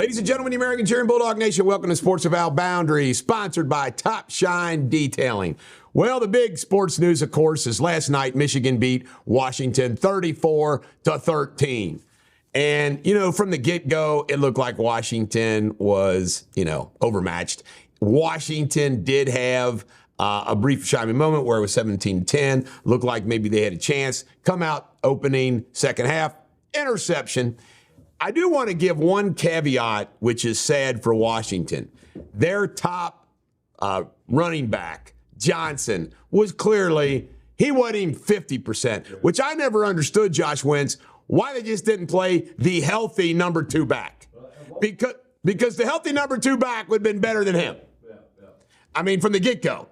Ladies and gentlemen, the American Cheering Bulldog Nation, welcome to Sports Without Boundaries, sponsored by Top Shine Detailing. Well, the big sports news, of course, is last night Michigan beat Washington 34-13. And, from the get-go, it looked like Washington was, overmatched. Washington did have a brief shining moment where it was 17-10. Looked like maybe they had a chance. Come out opening second half, interception. I do want to give one caveat, which is sad for Washington. Their top running back, Johnson, was clearly, he wasn't even 50%, which I never understood, Josh Wentz, why they just didn't play the healthy number 2 back. Because the healthy number 2 back would have been better than him. I mean, from the get-go.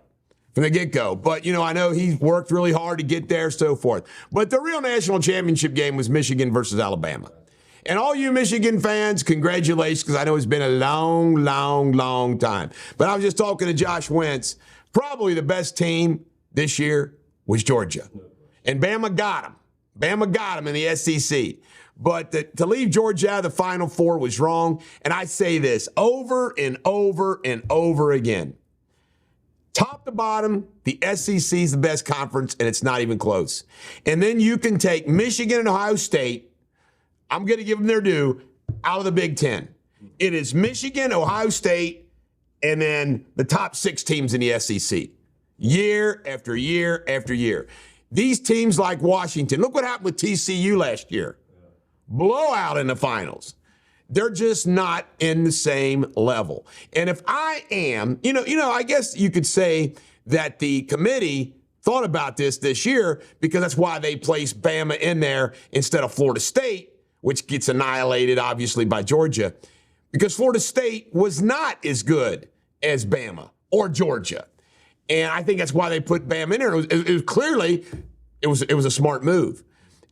But, I know he's worked really hard to get there, so forth. But the real national championship game was Michigan versus Alabama. And all you Michigan fans, congratulations, because I know it's been a long, long, long time. But I was just talking to Josh Wentz. Probably the best team this year was Georgia. And Bama got him. Bama got him in the SEC. But to leave Georgia out of the Final Four was wrong. And I say this over and over and over again. Top to bottom, the SEC is the best conference, and it's not even close. And then you can take Michigan and Ohio State, I'm going to give them their due, out of the Big Ten. It is Michigan, Ohio State, and then the top 6 teams in the SEC. Year after year after year. These teams like Washington, look what happened with TCU last year. Blowout in the finals. They're just not in the same level. And if I am, I guess you could say that the committee thought about this year because that's why they placed Bama in there instead of Florida State, which gets annihilated, obviously, by Georgia, because Florida State was not as good as Bama or Georgia. And I think that's why they put Bama in there. It was clearly, it was a smart move.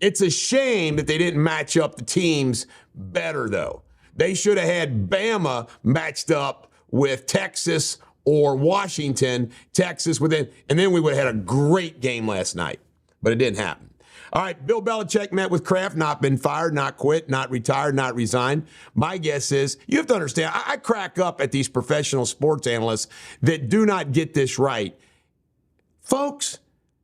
It's a shame that they didn't match up the teams better, though. They should have had Bama matched up with Texas or Washington, Texas within, and then we would have had a great game last night. But it didn't happen. All right, Bill Belichick met with Kraft, not been fired, not quit, not retired, not resigned. My guess is, you have to understand, I crack up at these professional sports analysts that do not get this right. Folks,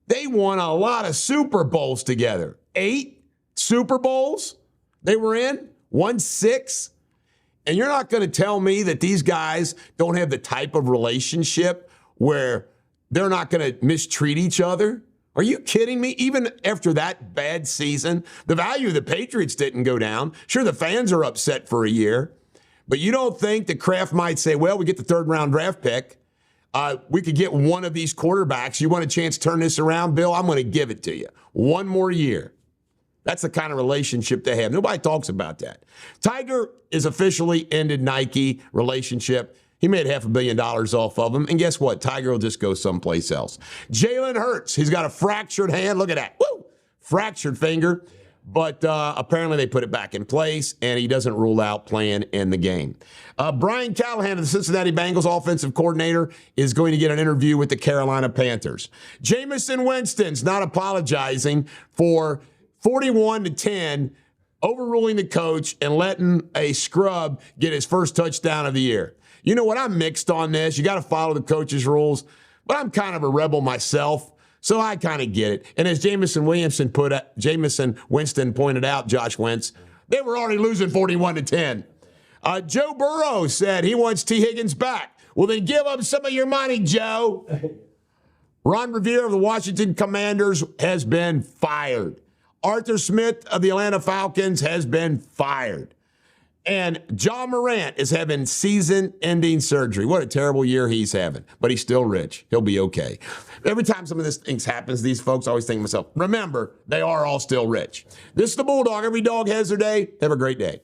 they won a lot of Super Bowls together. 8 Super Bowls they were in, won 6. And you're not going to tell me that these guys don't have the type of relationship where they're not going to mistreat each other? Are you kidding me? Even after that bad season, the value of the Patriots didn't go down. Sure, the fans are upset for a year. But you don't think that Kraft might say, well, we get the 3rd-round draft pick. We could get one of these quarterbacks. You want a chance to turn this around, Bill? I'm going to give it to you. One more year. That's the kind of relationship they have. Nobody talks about that. Tiger is officially ended Nike relationship. He made $500 million off of them. And guess what? Tiger will just go someplace else. Jalen Hurts, he's got a fractured hand. Look at that. Woo! Fractured finger. But apparently they put it back in place, and he doesn't rule out playing in the game. Brian Callahan, the Cincinnati Bengals offensive coordinator, is going to get an interview with the Carolina Panthers. Jameis Winston's not apologizing for 41-10 overruling the coach and letting a scrub get his first touchdown of the year. You know what? I'm mixed on this. You got to follow the coach's rules, but I'm kind of a rebel myself, so I kind of get it. And as Jameis Winston pointed out, Josh Wentz, they were already losing 41-10. Joe Burrow said he wants T. Higgins back. Well, then give up some of your money, Joe. Ron Rivera of the Washington Commanders has been fired. Arthur Smith of the Atlanta Falcons has been fired. And John Morant is having season-ending surgery. What a terrible year he's having. But he's still rich. He'll be okay. Every time some of this things happens, these folks, I always think to myself, remember, they are all still rich. This is the Bulldog. Every dog has their day. Have a great day.